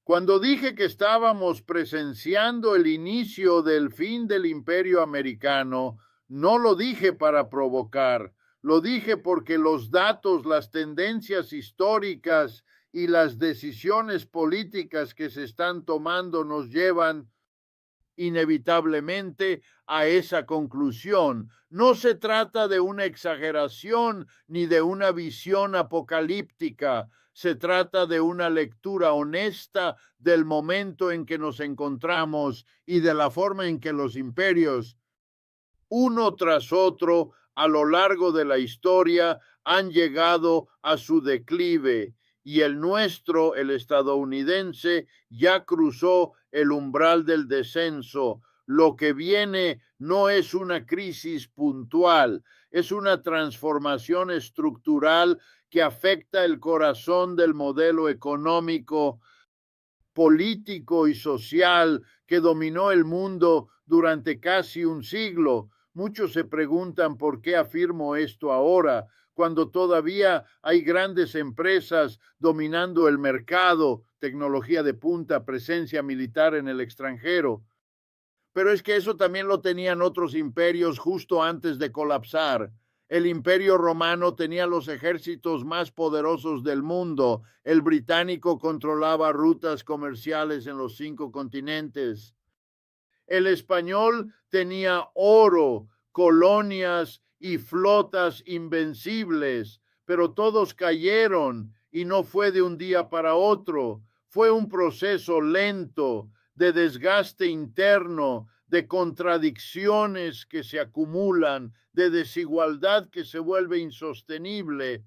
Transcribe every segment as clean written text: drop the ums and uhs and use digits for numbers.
Cuando dije que estábamos presenciando el inicio del fin del imperio americano, no lo dije para provocar, lo dije porque los datos, las tendencias históricas y las decisiones políticas que se están tomando nos llevan inevitablemente a esa conclusión. No se trata de una exageración ni de una visión apocalíptica, se trata de una lectura honesta del momento en que nos encontramos y de la forma en que los imperios, uno tras otro, a lo largo de la historia, han llegado a su declive y el nuestro, el estadounidense, ya cruzó el umbral del descenso. Lo que viene no es una crisis puntual, es una transformación estructural que afecta el corazón del modelo económico, político y social que dominó el mundo durante casi un siglo. Muchos se preguntan por qué afirmo esto ahora, cuando todavía hay grandes empresas dominando el mercado, tecnología de punta, presencia militar en el extranjero. Pero es que eso también lo tenían otros imperios justo antes de colapsar. El imperio romano tenía los ejércitos más poderosos del mundo. El británico controlaba rutas comerciales en los 5 continentes. El español tenía oro, colonias y flotas invencibles, pero todos cayeron y no fue de un día para otro. Fue un proceso lento de desgaste interno, de contradicciones que se acumulan, de desigualdad que se vuelve insostenible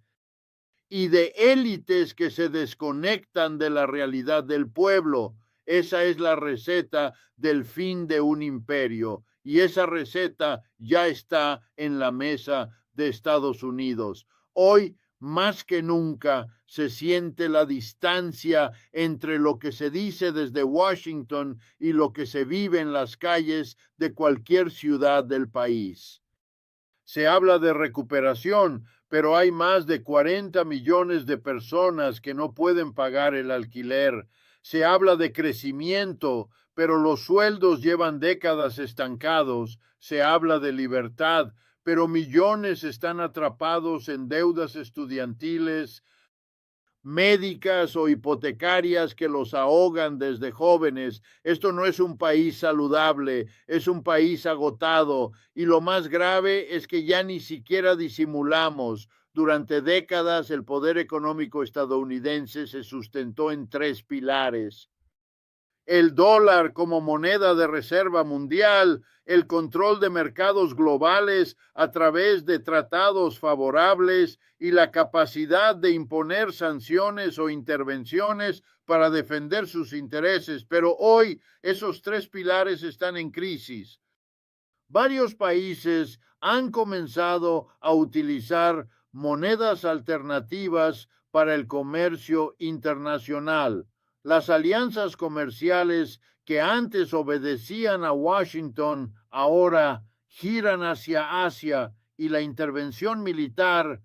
y de élites que se desconectan de la realidad del pueblo. Esa es la receta del fin de un imperio y esa receta ya está en la mesa de Estados Unidos. Hoy, más que nunca, se siente la distancia entre lo que se dice desde Washington y lo que se vive en las calles de cualquier ciudad del país. Se habla de recuperación, pero hay más de 40 millones de personas que no pueden pagar el alquiler. Se habla de crecimiento, pero los sueldos llevan décadas estancados. Se habla de libertad, pero millones están atrapados en deudas estudiantiles, médicas o hipotecarias que los ahogan desde jóvenes. Esto no es un país saludable, es un país agotado y lo más grave es que ya ni siquiera disimulamos. Durante décadas el poder económico estadounidense se sustentó en 3 pilares: el dólar como moneda de reserva mundial, el control de mercados globales a través de tratados favorables y la capacidad de imponer sanciones o intervenciones para defender sus intereses. Pero hoy esos 3 pilares están en crisis. Varios países han comenzado a utilizar monedas alternativas para el comercio internacional. Las alianzas comerciales que antes obedecían a Washington ahora giran hacia Asia y la intervención militar,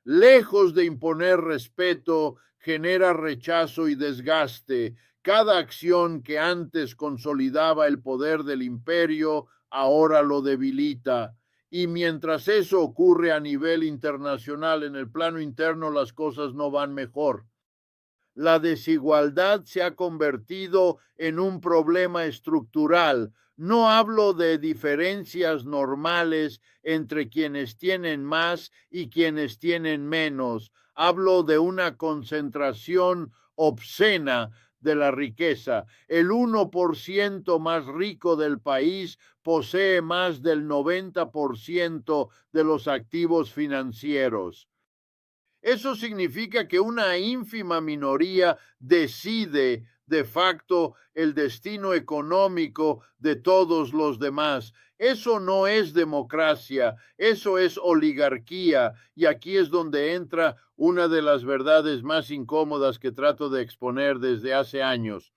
lejos de imponer respeto, genera rechazo y desgaste. Cada acción que antes consolidaba el poder del imperio, ahora lo debilita. Y mientras eso ocurre a nivel internacional, en el plano interno las cosas no van mejor. La desigualdad se ha convertido en un problema estructural. No hablo de diferencias normales entre quienes tienen más y quienes tienen menos. Hablo de una concentración obscena de la riqueza. El 1% más rico del país posee más del 90% de los activos financieros. Eso significa que una ínfima minoría decide de facto el destino económico de todos los demás. Eso no es democracia, eso es oligarquía. Y aquí es donde entra una de las verdades más incómodas que trato de exponer desde hace años.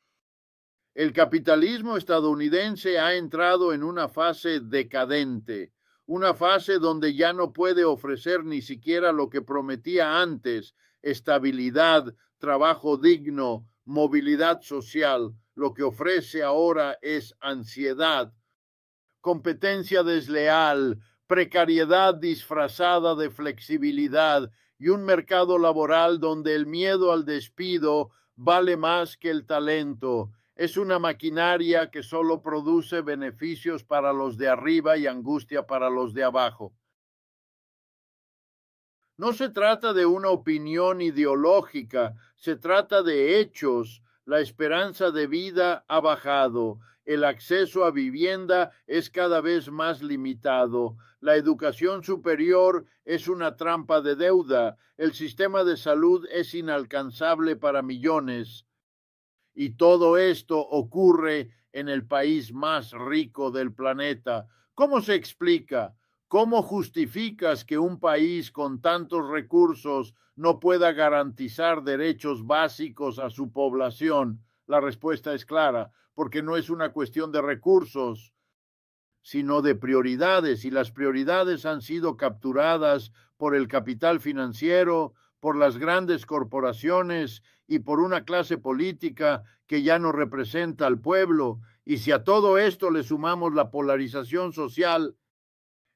El capitalismo estadounidense ha entrado en una fase decadente, una fase donde ya no puede ofrecer ni siquiera lo que prometía antes: estabilidad, trabajo digno, movilidad social. Lo que ofrece ahora es ansiedad, competencia desleal, precariedad disfrazada de flexibilidad y un mercado laboral donde el miedo al despido vale más que el talento. Es una maquinaria que solo produce beneficios para los de arriba y angustia para los de abajo. No se trata de una opinión ideológica, se trata de hechos. La esperanza de vida ha bajado, el acceso a vivienda es cada vez más limitado, la educación superior es una trampa de deuda, el sistema de salud es inalcanzable para millones. Y todo esto ocurre en el país más rico del planeta. ¿Cómo se explica? ¿Cómo justificas que un país con tantos recursos no pueda garantizar derechos básicos a su población? La respuesta es clara, porque no es una cuestión de recursos, sino de prioridades, y las prioridades han sido capturadas por el capital financiero, por las grandes corporaciones y por una clase política que ya no representa al pueblo. Y si a todo esto le sumamos la polarización social,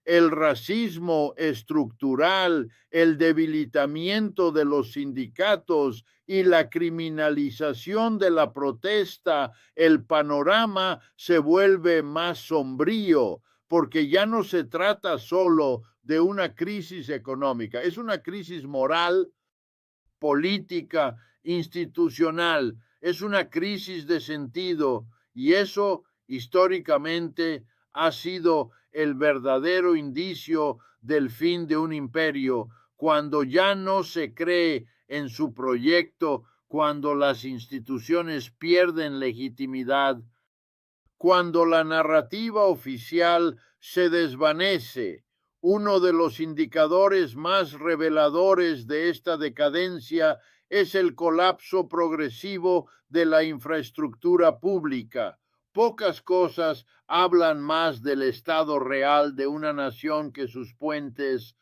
el racismo estructural, el debilitamiento de los sindicatos y la criminalización de la protesta, el panorama se vuelve más sombrío, porque ya no se trata solo de una crisis económica, es una crisis moral, política, institucional, es una crisis de sentido, y eso históricamente ha sido el verdadero indicio del fin de un imperio, cuando ya no se cree en su proyecto, cuando las instituciones pierden legitimidad, cuando la narrativa oficial se desvanece. Uno de los indicadores más reveladores de esta decadencia es el colapso progresivo de la infraestructura pública. Pocas cosas hablan más del estado real de una nación que sus puentes,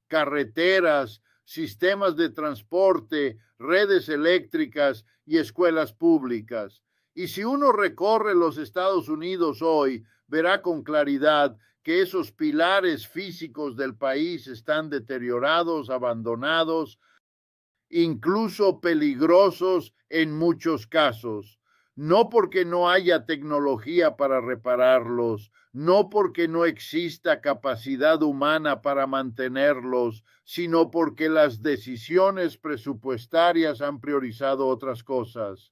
carreteras, sistemas de transporte, redes eléctricas y escuelas públicas. Y si uno recorre los Estados Unidos hoy, verá con claridad que esos pilares físicos del país están deteriorados, abandonados, incluso peligrosos en muchos casos. No porque no haya tecnología para repararlos, no porque no exista capacidad humana para mantenerlos, sino porque las decisiones presupuestarias han priorizado otras cosas.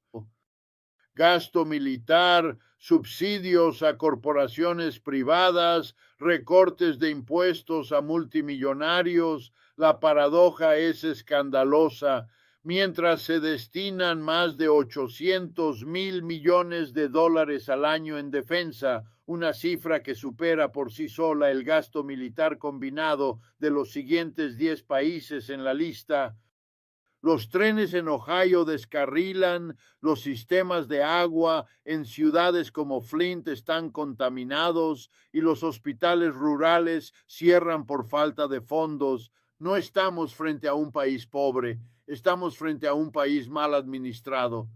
Gasto militar, subsidios a corporaciones privadas, recortes de impuestos a multimillonarios. La paradoja es escandalosa. Mientras se destinan más de 800,000 millones de dólares al año en defensa, una cifra que supera por sí sola el gasto militar combinado de los siguientes 10 países en la lista. Los trenes en Ohio descarrilan, los sistemas de agua en ciudades como Flint están contaminados y los hospitales rurales cierran por falta de fondos. No estamos frente a un país pobre, estamos frente a un país mal administrado,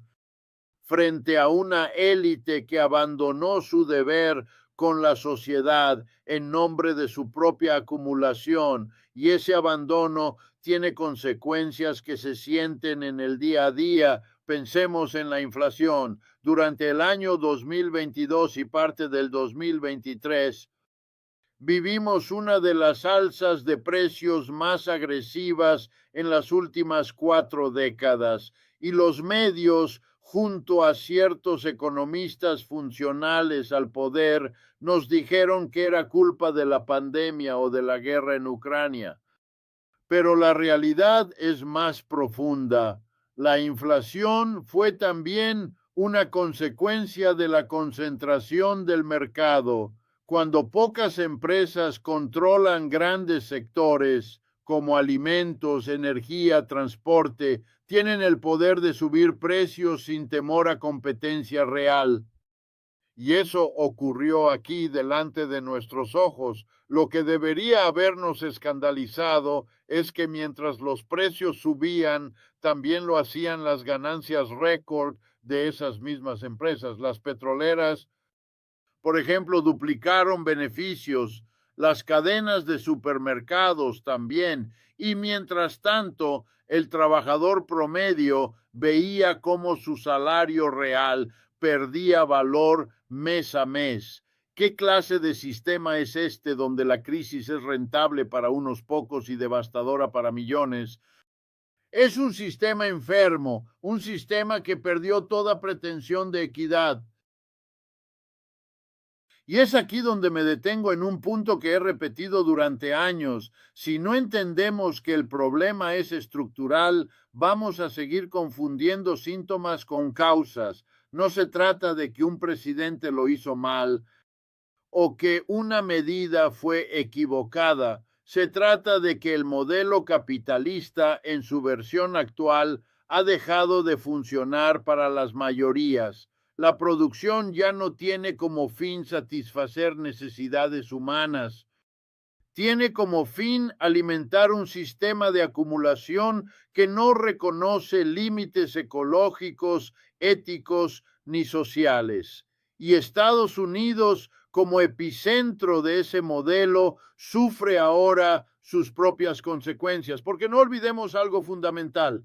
frente a una élite que abandonó su deber con la sociedad en nombre de su propia acumulación, y ese abandono tiene consecuencias que se sienten en el día a día. Pensemos en la inflación. Durante el año 2022 y parte del 2023, vivimos una de las alzas de precios más agresivas en las últimas 4 décadas, y los medios, junto a ciertos economistas funcionales al poder, nos dijeron que era culpa de la pandemia o de la guerra en Ucrania. Pero la realidad es más profunda. La inflación fue también una consecuencia de la concentración del mercado. Cuando pocas empresas controlan grandes sectores como alimentos, energía, transporte, tienen el poder de subir precios sin temor a competencia real. Y eso ocurrió aquí delante de nuestros ojos. Lo que debería habernos escandalizado es que mientras los precios subían, también lo hacían las ganancias récord de esas mismas empresas. Las petroleras, por ejemplo, duplicaron beneficios, las cadenas de supermercados también, y mientras tanto, el trabajador promedio veía cómo su salario real perdía valor mes a mes. ¿Qué clase de sistema es este donde la crisis es rentable para unos pocos y devastadora para millones? Es un sistema enfermo, un sistema que perdió toda pretensión de equidad. Y es aquí donde me detengo en un punto que he repetido durante años. Si no entendemos que el problema es estructural, vamos a seguir confundiendo síntomas con causas. No se trata de que un presidente lo hizo mal o que una medida fue equivocada. Se trata de que el modelo capitalista en su versión actual ha dejado de funcionar para las mayorías. La producción ya no tiene como fin satisfacer necesidades humanas, tiene como fin alimentar un sistema de acumulación que no reconoce límites ecológicos, éticos ni sociales. Y Estados Unidos, como epicentro de ese modelo, sufre ahora sus propias consecuencias, porque no olvidemos algo fundamental.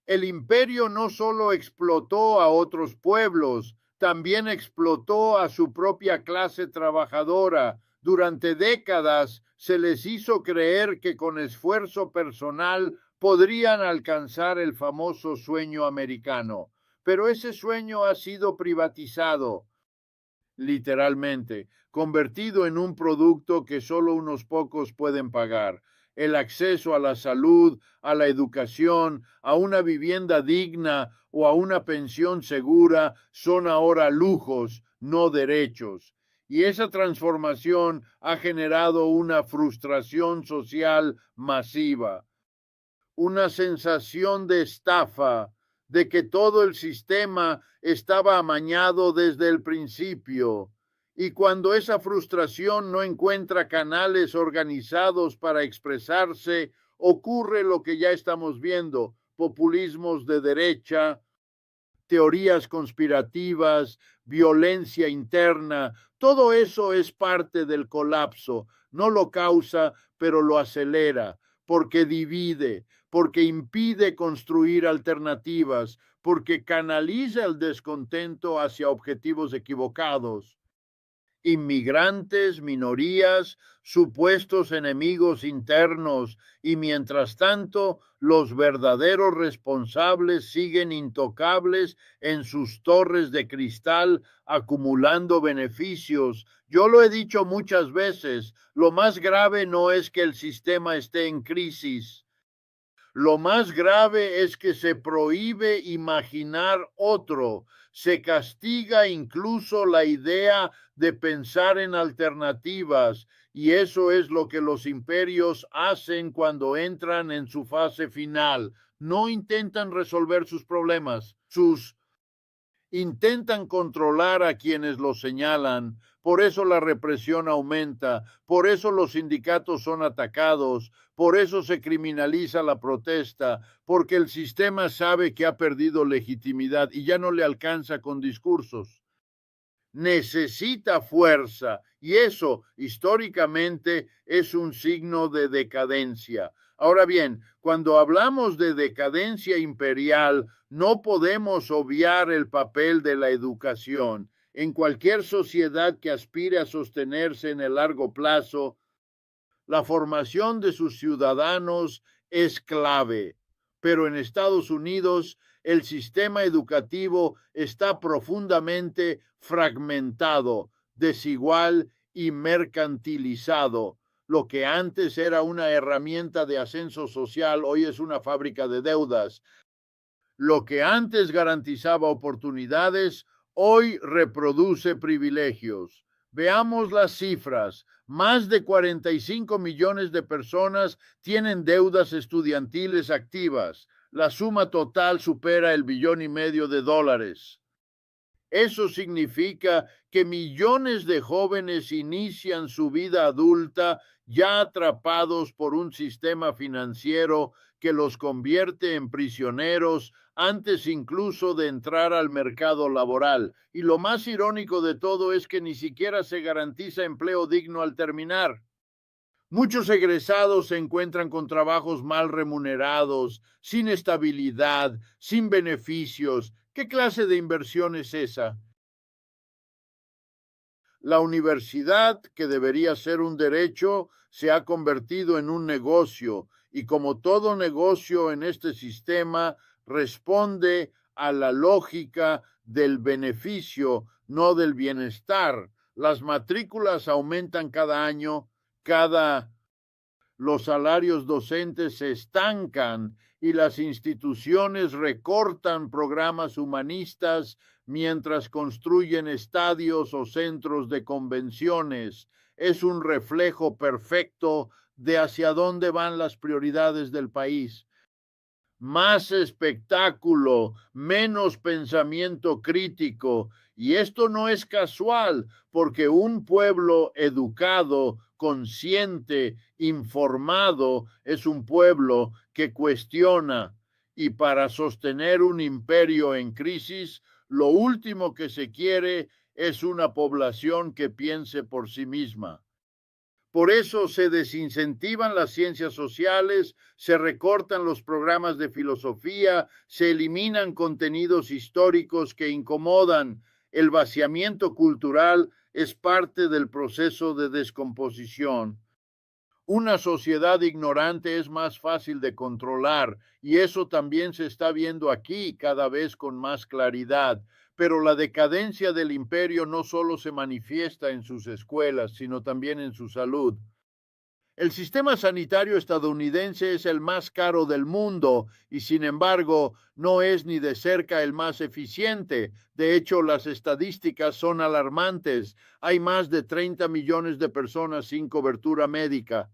El imperio no solo explotó a otros pueblos, también explotó a su propia clase trabajadora. Durante décadas se les hizo creer que con esfuerzo personal podrían alcanzar el famoso sueño americano, pero ese sueño ha sido privatizado, literalmente, convertido en un producto que solo unos pocos pueden pagar. El acceso a la salud, a la educación, a una vivienda digna o a una pensión segura son ahora lujos, no derechos. Y esa transformación ha generado una frustración social masiva, una sensación de estafa, de que todo el sistema estaba amañado desde el principio. Y cuando esa frustración no encuentra canales organizados para expresarse, ocurre lo que ya estamos viendo: populismos de derecha, teorías conspirativas, violencia interna. Todo eso es parte del colapso. No lo causa, pero lo acelera, porque divide, porque impide construir alternativas, porque canaliza el descontento hacia objetivos equivocados. Inmigrantes, minorías, supuestos enemigos internos, y mientras tanto los verdaderos responsables siguen intocables en sus torres de cristal, acumulando beneficios. Yo lo he dicho muchas veces, lo más grave no es que el sistema esté en crisis. Lo más grave es que se prohíbe imaginar otro, se castiga incluso la idea de pensar en alternativas, y eso es lo que los imperios hacen cuando entran en su fase final. No intentan resolver sus problemas, intentan controlar a quienes los señalan. Por eso la represión aumenta, por eso los sindicatos son atacados, por eso se criminaliza la protesta, porque el sistema sabe que ha perdido legitimidad y ya no le alcanza con discursos. Necesita fuerza, y eso históricamente es un signo de decadencia. Ahora bien, cuando hablamos de decadencia imperial, no podemos obviar el papel de la educación. En cualquier sociedad que aspire a sostenerse en el largo plazo, la formación de sus ciudadanos es clave, pero en Estados Unidos el sistema educativo está profundamente fragmentado, desigual y mercantilizado. Lo que antes era una herramienta de ascenso social, hoy es una fábrica de deudas. Lo que antes garantizaba oportunidades, hoy reproduce privilegios. Veamos las cifras. Más de 45 millones de personas tienen deudas estudiantiles activas. La suma total supera el $1,5 billones. Eso significa que millones de jóvenes inician su vida adulta ya atrapados por un sistema financiero que los convierte en prisioneros antes incluso de entrar al mercado laboral. Y lo más irónico de todo es que ni siquiera se garantiza empleo digno al terminar. Muchos egresados se encuentran con trabajos mal remunerados, sin estabilidad, sin beneficios. ¿Qué clase de inversión es esa? La universidad, que debería ser un derecho, se ha convertido en un negocio y como todo negocio en este sistema, responde a la lógica del beneficio, no del bienestar. Las matrículas aumentan cada año, cada los salarios docentes se estancan y las instituciones recortan programas humanistas mientras construyen estadios o centros de convenciones. Es un reflejo perfecto de hacia dónde van las prioridades del país. Más espectáculo, menos pensamiento crítico. Y esto no es casual, porque un pueblo educado, consciente, informado, es un pueblo que cuestiona. Y para sostener un imperio en crisis, lo último que se quiere es una población que piense por sí misma. Por eso se desincentivan las ciencias sociales, se recortan los programas de filosofía, se eliminan contenidos históricos que incomodan. El vaciamiento cultural es parte del proceso de descomposición. Una sociedad ignorante es más fácil de controlar y eso también se está viendo aquí cada vez con más claridad. Pero la decadencia del imperio no solo se manifiesta en sus escuelas, sino también en su salud. El sistema sanitario estadounidense es el más caro del mundo y sin embargo no es ni de cerca el más eficiente. De hecho, las estadísticas son alarmantes. Hay más de 30 millones de personas sin cobertura médica.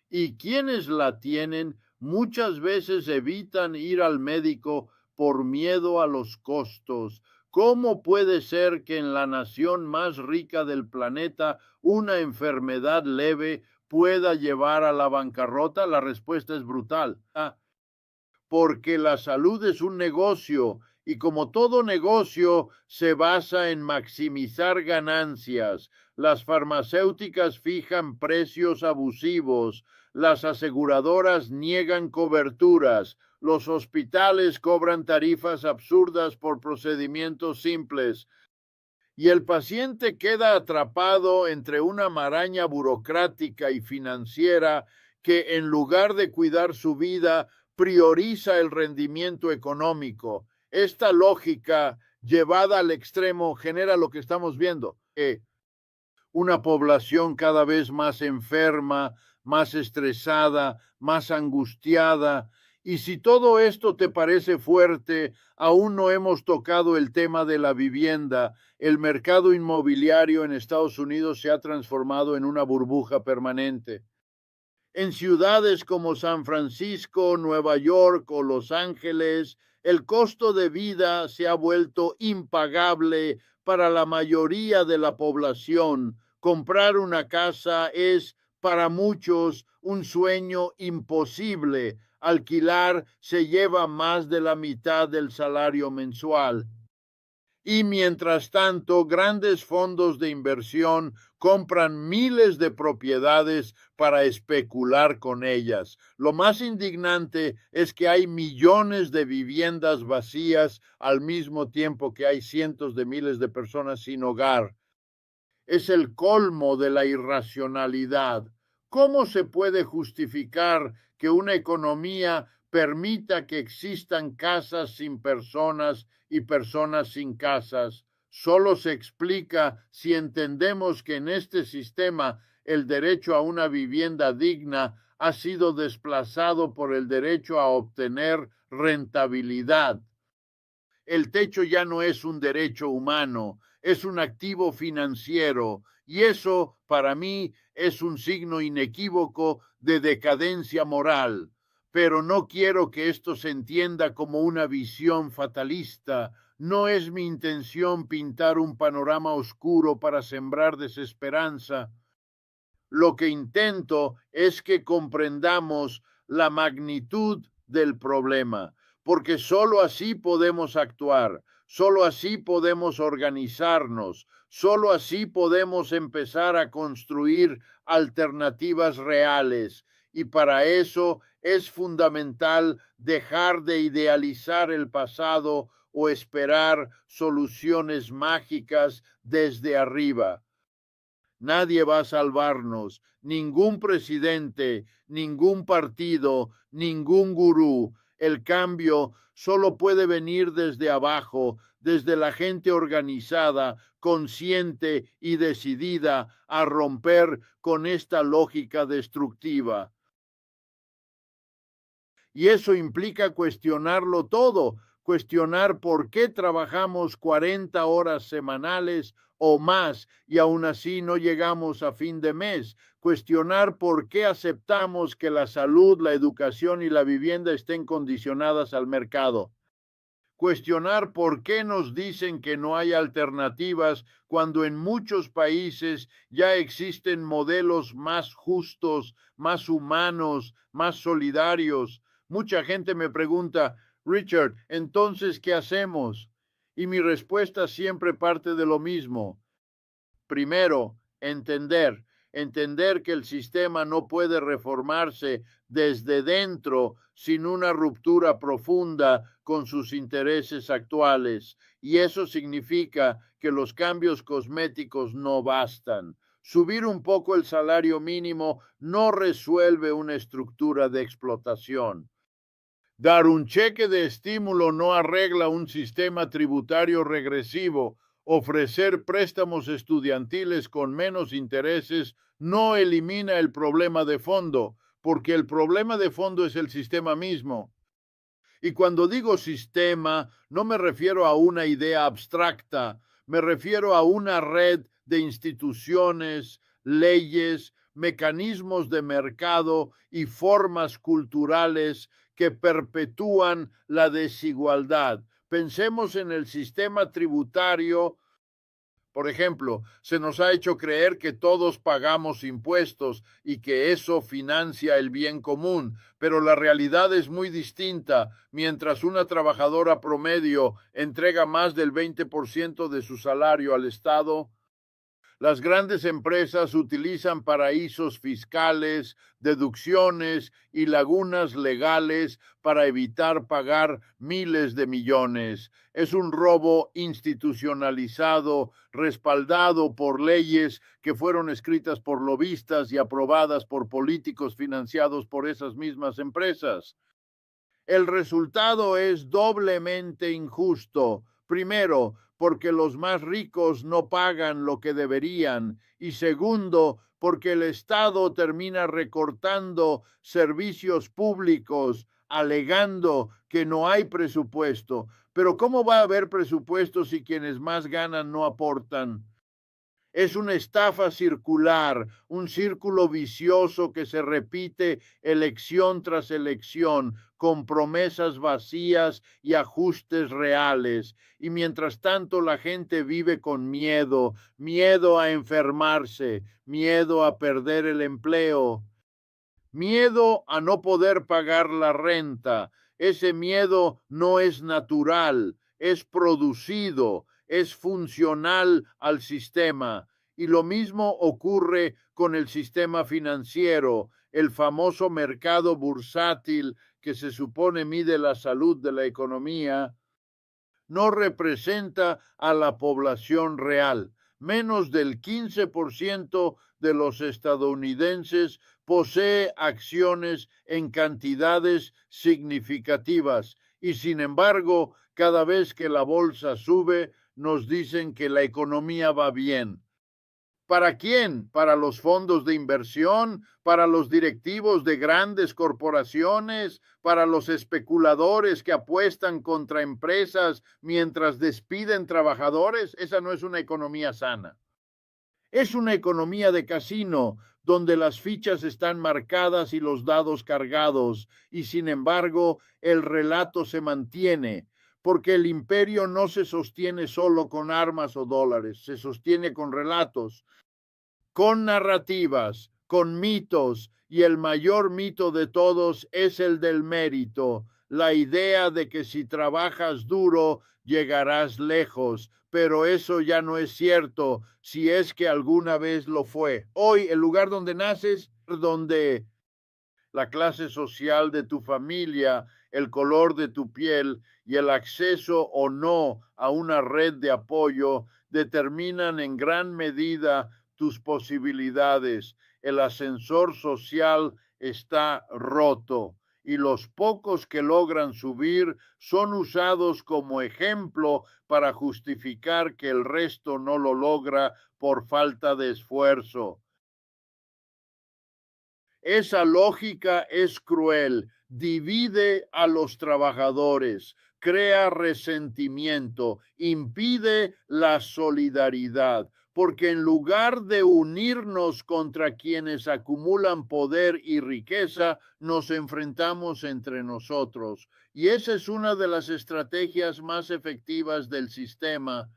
Y quienes la tienen muchas veces evitan ir al médico por miedo a los costos. ¿Cómo puede ser que en la nación más rica del planeta una enfermedad leve pueda llevar a la bancarrota? La respuesta es brutal. Porque la salud es un negocio y como todo negocio se basa en maximizar ganancias. Las farmacéuticas fijan precios abusivos, las aseguradoras niegan coberturas, los hospitales cobran tarifas absurdas por procedimientos simples y el paciente queda atrapado entre una maraña burocrática y financiera que en lugar de cuidar su vida, prioriza el rendimiento económico. Esta lógica llevada al extremo genera lo que estamos viendo, una población cada vez más enferma, más estresada, más angustiada. Y si todo esto te parece fuerte, aún no hemos tocado el tema de la vivienda. El mercado inmobiliario en Estados Unidos se ha transformado en una burbuja permanente. En ciudades como San Francisco, Nueva York o Los Ángeles, el costo de vida se ha vuelto impagable para la mayoría de la población. Comprar una casa es para muchos un sueño imposible. Alquilar se lleva más de la mitad del salario mensual. Y mientras tanto, grandes fondos de inversión compran miles de propiedades para especular con ellas. Lo más indignante es que hay millones de viviendas vacías al mismo tiempo que hay cientos de miles de personas sin hogar. Es el colmo de la irracionalidad. ¿Cómo se puede justificar que una economía permita que existan casas sin personas y personas sin casas? Solo se explica si entendemos que en este sistema el derecho a una vivienda digna ha sido desplazado por el derecho a obtener rentabilidad. El techo ya no es un derecho humano, es un activo financiero y eso para mí es un signo inequívoco de decadencia moral. pero no quiero que esto se entienda como una visión fatalista. No es mi intención pintar un panorama oscuro para sembrar desesperanza. Lo que intento es que comprendamos la magnitud del problema, porque solo así podemos actuar, solo así podemos organizarnos, solo así podemos empezar a construir alternativas reales. Y para eso es fundamental dejar de idealizar el pasado o esperar soluciones mágicas desde arriba. Nadie va a salvarnos, ningún presidente, ningún partido, ningún gurú. El cambio solo puede venir desde abajo, desde la gente organizada, consciente y decidida a romper con esta lógica destructiva. Y eso implica cuestionarlo todo, cuestionar por qué trabajamos 40 horas semanales o más y aún así no llegamos a fin de mes, cuestionar por qué aceptamos que la salud, la educación y la vivienda estén condicionadas al mercado, cuestionar por qué nos dicen que no hay alternativas cuando en muchos países ya existen modelos más justos, más humanos, más solidarios. Mucha gente me pregunta, Richard, entonces, ¿qué hacemos? Y mi respuesta siempre parte de lo mismo. Primero, entender que el sistema no puede reformarse desde dentro sin una ruptura profunda con sus intereses actuales. Y eso significa que los cambios cosméticos no bastan. Subir un poco el salario mínimo no resuelve una estructura de explotación. Dar un cheque de estímulo no arregla un sistema tributario regresivo. Ofrecer préstamos estudiantiles con menos intereses no elimina el problema de fondo, porque el problema de fondo es el sistema mismo. Y cuando digo sistema, no me refiero a una idea abstracta, me refiero a una red de instituciones, leyes, mecanismos de mercado y formas culturales que perpetúan la desigualdad. Pensemos en el sistema tributario. Por ejemplo, se nos ha hecho creer que todos pagamos impuestos y que eso financia el bien común, pero la realidad es muy distinta. Mientras una trabajadora promedio entrega más del 20% de su salario al Estado, las grandes empresas utilizan paraísos fiscales, deducciones y lagunas legales para evitar pagar miles de millones. Es un robo institucionalizado, respaldado por leyes que fueron escritas por lobistas y aprobadas por políticos financiados por esas mismas empresas. El resultado es doblemente injusto. Primero, porque los más ricos no pagan lo que deberían. Y segundo, porque el Estado termina recortando servicios públicos, alegando que no hay presupuesto. Pero ¿cómo va a haber presupuesto si quienes más ganan no aportan? Es una estafa circular, un círculo vicioso que se repite elección tras elección, con promesas vacías y ajustes reales. Y mientras tanto la gente vive con miedo, miedo a enfermarse, miedo a perder el empleo, miedo a no poder pagar la renta. Ese miedo no es natural, es producido, es funcional al sistema. Y lo mismo ocurre con el sistema financiero, el famoso mercado bursátil que se supone mide la salud de la economía, no representa a la población real. Menos del 15% de los estadounidenses posee acciones en cantidades significativas y sin embargo, cada vez que la bolsa sube, nos dicen que la economía va bien. ¿Para quién? ¿Para los fondos de inversión? ¿Para los directivos de grandes corporaciones? ¿Para los especuladores que apuestan contra empresas mientras despiden trabajadores? Esa no es una economía sana. Es una economía de casino, donde las fichas están marcadas y los dados cargados, y sin embargo el relato se mantiene, porque el imperio no se sostiene solo con armas o dólares, se sostiene con relatos, con narrativas, con mitos, y el mayor mito de todos es el del mérito, la idea de que si trabajas duro llegarás lejos, pero eso ya no es cierto si es que alguna vez lo fue. Hoy el lugar donde naces, donde la clase social de tu familia, el color de tu piel y el acceso o no a una red de apoyo determinan en gran medida tus posibilidades. El ascensor social está roto y los pocos que logran subir son usados como ejemplo para justificar que el resto no lo logra por falta de esfuerzo. Esa lógica es cruel, divide a los trabajadores, crea resentimiento, impide la solidaridad, porque en lugar de unirnos contra quienes acumulan poder y riqueza, nos enfrentamos entre nosotros. Y esa es una de las estrategias más efectivas del sistema: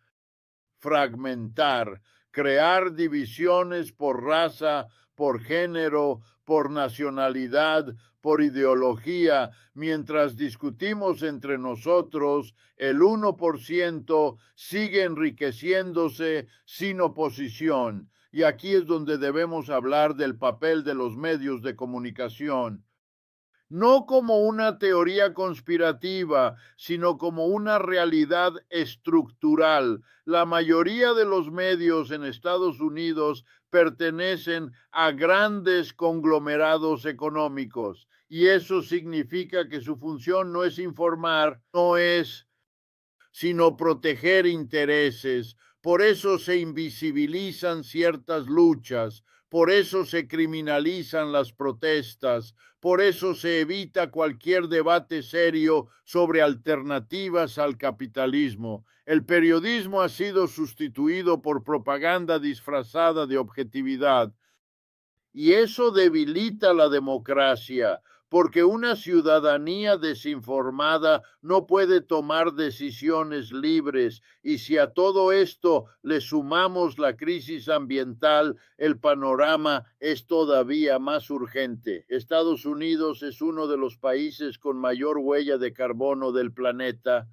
fragmentar, crear divisiones por raza, por género, por nacionalidad, por ideología. Mientras discutimos entre nosotros, el 1% sigue enriqueciéndose sin oposición. Y aquí es donde debemos hablar del papel de los medios de comunicación, no como una teoría conspirativa, sino como una realidad estructural. La mayoría de los medios en Estados Unidos pertenecen a grandes conglomerados económicos, y eso significa que su función no es informar, no es sino proteger intereses. Por eso se invisibilizan ciertas luchas, por eso se criminalizan las protestas, por eso se evita cualquier debate serio sobre alternativas al capitalismo. El periodismo ha sido sustituido por propaganda disfrazada de objetividad, y eso debilita la democracia, porque una ciudadanía desinformada no puede tomar decisiones libres. Y si a todo esto le sumamos la crisis ambiental, el panorama es todavía más urgente. Estados Unidos es uno de los países con mayor huella de carbono del planeta,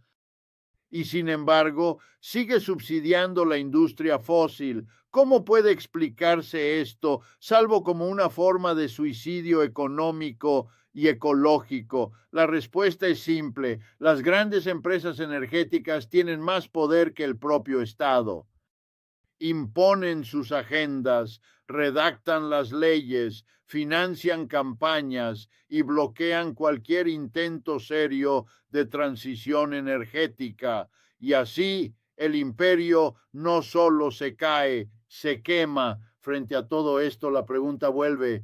y sin embargo sigue subsidiando la industria fósil. ¿Cómo puede explicarse esto, salvo como una forma de suicidio económico y ecológico? La respuesta es simple: las grandes empresas energéticas tienen más poder que el propio Estado. Imponen sus agendas, redactan las leyes, financian campañas y bloquean cualquier intento serio de transición energética. Y así el imperio no solo se cae, se quema. Frente a todo esto, la pregunta vuelve: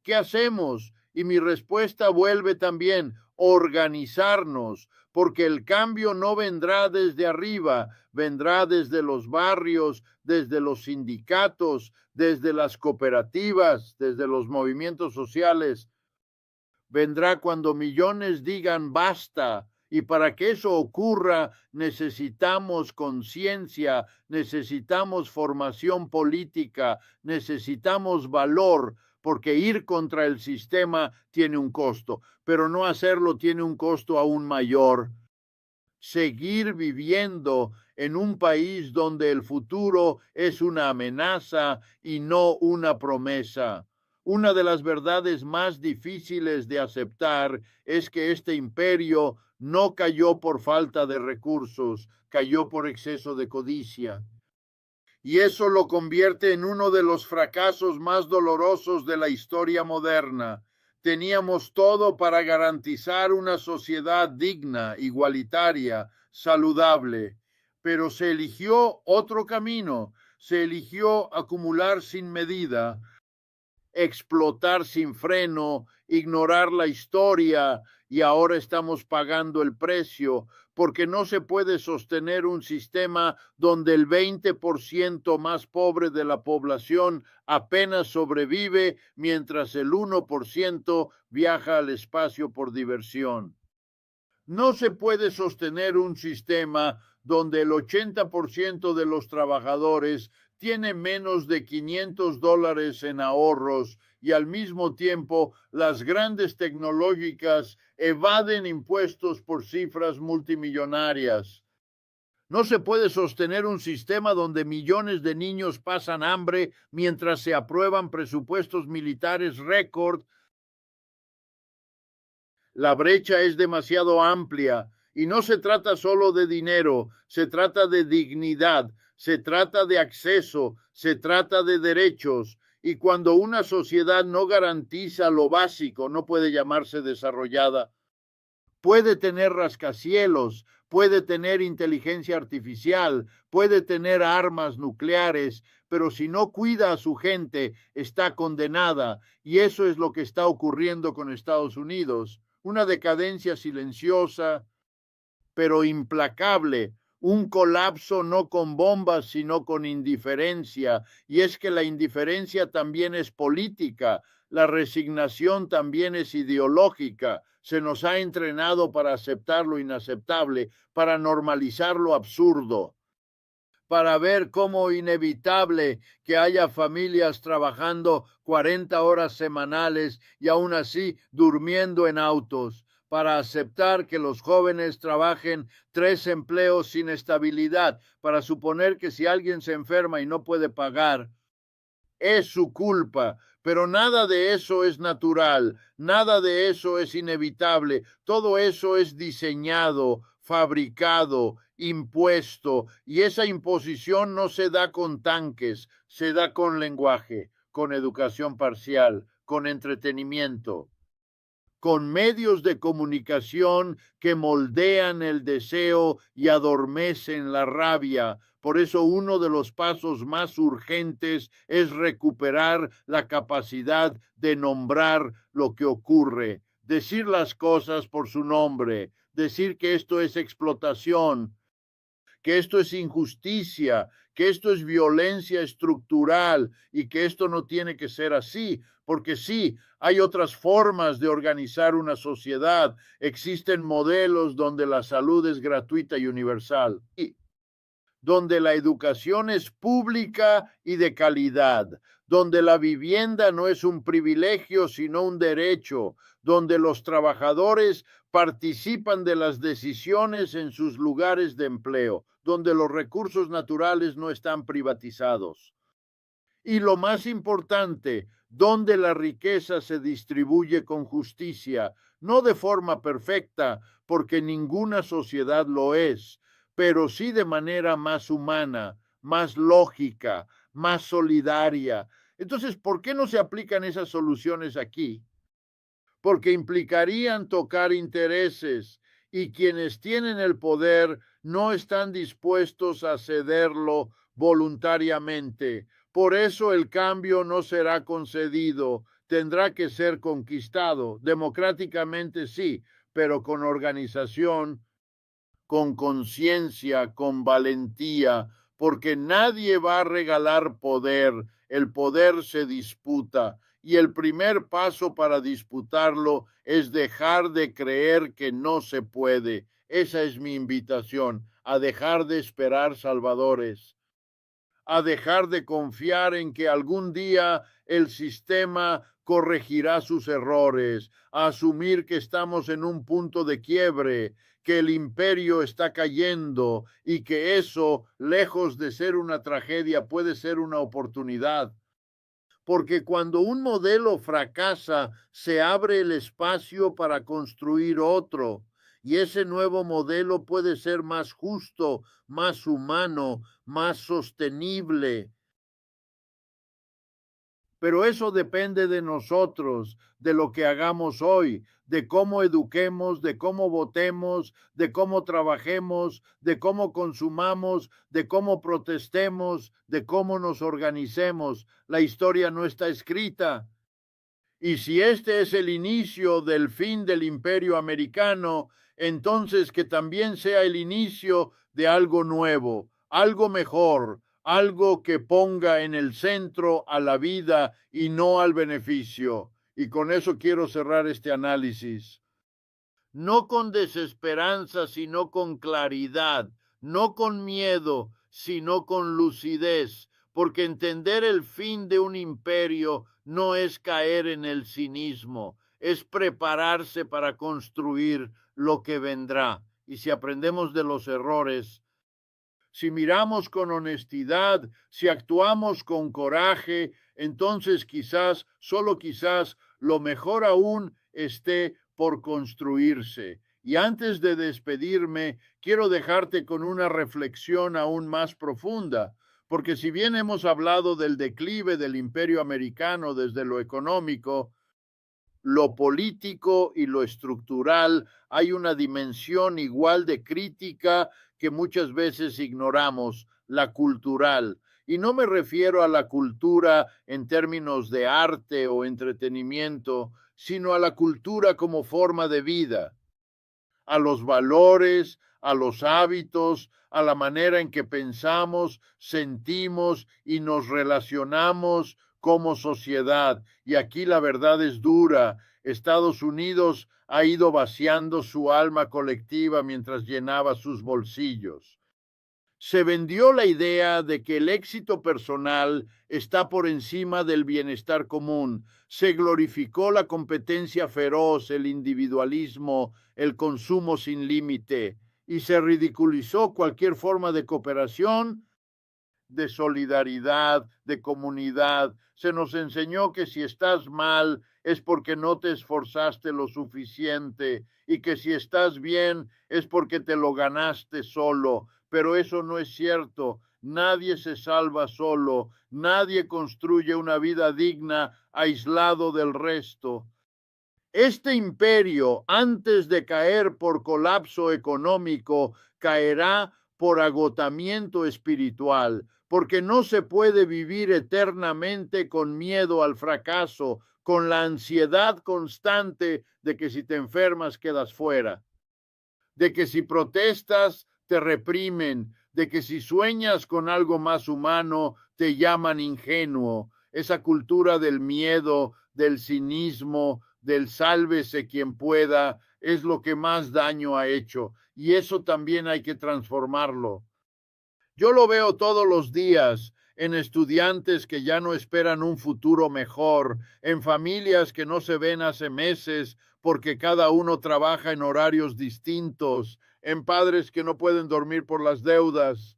¿qué hacemos? Y mi respuesta vuelve también: organizarnos, porque el cambio no vendrá desde arriba, vendrá desde los barrios, desde los sindicatos, desde las cooperativas, desde los movimientos sociales. Vendrá cuando millones digan basta. Y para que eso ocurra, necesitamos conciencia, necesitamos formación política, necesitamos valor, porque ir contra el sistema tiene un costo, pero no hacerlo tiene un costo aún mayor: seguir viviendo en un país donde el futuro es una amenaza y no una promesa. Una de las verdades más difíciles de aceptar es que este imperio no cayó por falta de recursos, cayó por exceso de codicia. Y eso lo convierte en uno de los fracasos más dolorosos de la historia moderna. Teníamos todo para garantizar una sociedad digna, igualitaria, saludable, pero se eligió otro camino, se eligió acumular sin medida, explotar sin freno, ignorar la historia, y ahora estamos pagando el precio, porque no se puede sostener un sistema donde el 20% más pobre de la población apenas sobrevive, mientras el 1% viaja al espacio por diversión. No se puede sostener un sistema donde el 80% de los trabajadores tiene menos de $500 en ahorros y al mismo tiempo las grandes tecnológicas evaden impuestos por cifras multimillonarias. No se puede sostener un sistema donde millones de niños pasan hambre mientras se aprueban presupuestos militares récord. La brecha es demasiado amplia y no se trata solo de dinero, se trata de dignidad, se trata de acceso, se trata de derechos. Y cuando una sociedad no garantiza lo básico, no puede llamarse desarrollada. Puede tener rascacielos, puede tener inteligencia artificial, puede tener armas nucleares, pero si no cuida a su gente, está condenada. Y eso es lo que está ocurriendo con Estados Unidos. Una decadencia silenciosa, pero implacable, un colapso no con bombas, sino con indiferencia. Y es que la indiferencia también es política, la resignación también es ideológica. Se nos ha entrenado para aceptar lo inaceptable, para normalizar lo absurdo, para ver cómo inevitable que haya familias trabajando 40 horas semanales y aún así durmiendo en autos, para aceptar que los jóvenes trabajen 3 empleos sin estabilidad, para suponer que si alguien se enferma y no puede pagar, es su culpa, pero nada de eso es natural, nada de eso es inevitable, todo eso es diseñado, fabricado, impuesto, y esa imposición no se da con tanques, se da con lenguaje, con educación parcial, con entretenimiento, con medios de comunicación que moldean el deseo y adormecen la rabia. Por eso uno de los pasos más urgentes es recuperar la capacidad de nombrar lo que ocurre, decir las cosas por su nombre, decir que esto es explotación, que esto es injusticia, que esto es violencia estructural y que esto no tiene que ser así, porque sí, hay otras formas de organizar una sociedad, existen modelos donde la salud es gratuita y universal, y donde la educación es pública y de calidad, donde la vivienda no es un privilegio, sino un derecho, donde los trabajadores participan de las decisiones en sus lugares de empleo, donde los recursos naturales no están privatizados. Y lo más importante, donde la riqueza se distribuye con justicia, no de forma perfecta, porque ninguna sociedad lo es, pero sí de manera más humana, más lógica, más solidaria. Entonces, ¿por qué no se aplican esas soluciones aquí? Porque implicarían tocar intereses y quienes tienen el poder no están dispuestos a cederlo voluntariamente. Por eso el cambio no será concedido, tendrá que ser conquistado, democráticamente sí, pero con organización, con conciencia, con valentía, porque nadie va a regalar poder, el poder se disputa y el primer paso para disputarlo es dejar de creer que no se puede. Esa es mi invitación, a dejar de esperar salvadores, a dejar de confiar en que algún día el sistema corregirá sus errores, a asumir que estamos en un punto de quiebre, que el imperio está cayendo y que eso, lejos de ser una tragedia, puede ser una oportunidad. Porque cuando un modelo fracasa, se abre el espacio para construir otro. Y ese nuevo modelo puede ser más justo, más humano, más sostenible. Pero eso depende de nosotros, de lo que hagamos hoy, de cómo eduquemos, de cómo votemos, de cómo trabajemos, de cómo consumamos, de cómo protestemos, de cómo nos organicemos. La historia no está escrita. Y si este es el inicio del fin del imperio americano, entonces que también sea el inicio de algo nuevo, algo mejor, algo que ponga en el centro a la vida y no al beneficio. Y con eso quiero cerrar este análisis. No con desesperanza, sino con claridad, no con miedo, sino con lucidez, porque entender el fin de un imperio no es caer en el cinismo, es prepararse para construir lo que vendrá. Y si aprendemos de los errores, si miramos con honestidad, si actuamos con coraje, entonces quizás, solo quizás, lo mejor aún esté por construirse. Y antes de despedirme, quiero dejarte con una reflexión aún más profunda, porque si bien hemos hablado del declive del imperio americano desde lo económico, lo político y lo estructural, hay una dimensión igual de crítica que muchas veces ignoramos, la cultural. Y no me refiero a la cultura en términos de arte o entretenimiento, sino a la cultura como forma de vida, a los valores, a los hábitos, a la manera en que pensamos, sentimos y nos relacionamos como sociedad. Y aquí la verdad es dura. Estados Unidos ha ido vaciando su alma colectiva mientras llenaba sus bolsillos. Se vendió la idea de que el éxito personal está por encima del bienestar común. Se glorificó la competencia feroz, el individualismo, el consumo sin límite y se ridiculizó cualquier forma de cooperación, de solidaridad, de comunidad. Se nos enseñó que si estás mal es porque no te esforzaste lo suficiente y que si estás bien es porque te lo ganaste solo. Pero eso no es cierto. Nadie se salva solo. Nadie construye una vida digna aislado del resto. Este imperio, antes de caer por colapso económico, caerá por agotamiento espiritual, porque no se puede vivir eternamente con miedo al fracaso, con la ansiedad constante de que si te enfermas quedas fuera, de que si protestas te reprimen, de que si sueñas con algo más humano te llaman ingenuo. Esa cultura del miedo, del cinismo, del sálvese quien pueda, es lo que más daño ha hecho. Y eso también hay que transformarlo. Yo lo veo todos los días en estudiantes que ya no esperan un futuro mejor, en familias que no se ven hace meses porque cada uno trabaja en horarios distintos, en padres que no pueden dormir por las deudas,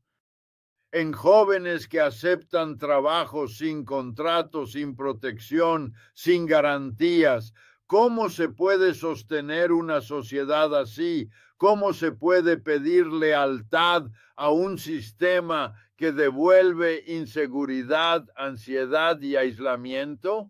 en jóvenes que aceptan trabajos sin contrato, sin protección, sin garantías. ¿Cómo se puede sostener una sociedad así? ¿Cómo se puede pedir lealtad a un sistema que devuelve inseguridad, ansiedad y aislamiento?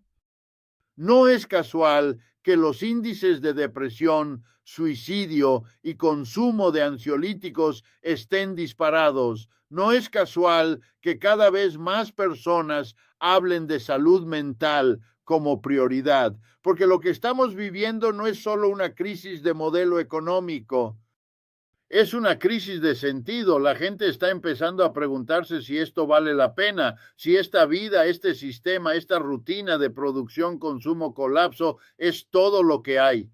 No es casual que los índices de depresión, suicidio y consumo de ansiolíticos estén disparados. No es casual que cada vez más personas hablen de salud mental como prioridad, porque lo que estamos viviendo no es solo una crisis de modelo económico, es una crisis de sentido. La gente está empezando a preguntarse si esto vale la pena, si esta vida, este sistema, esta rutina de producción, consumo, colapso es todo lo que hay.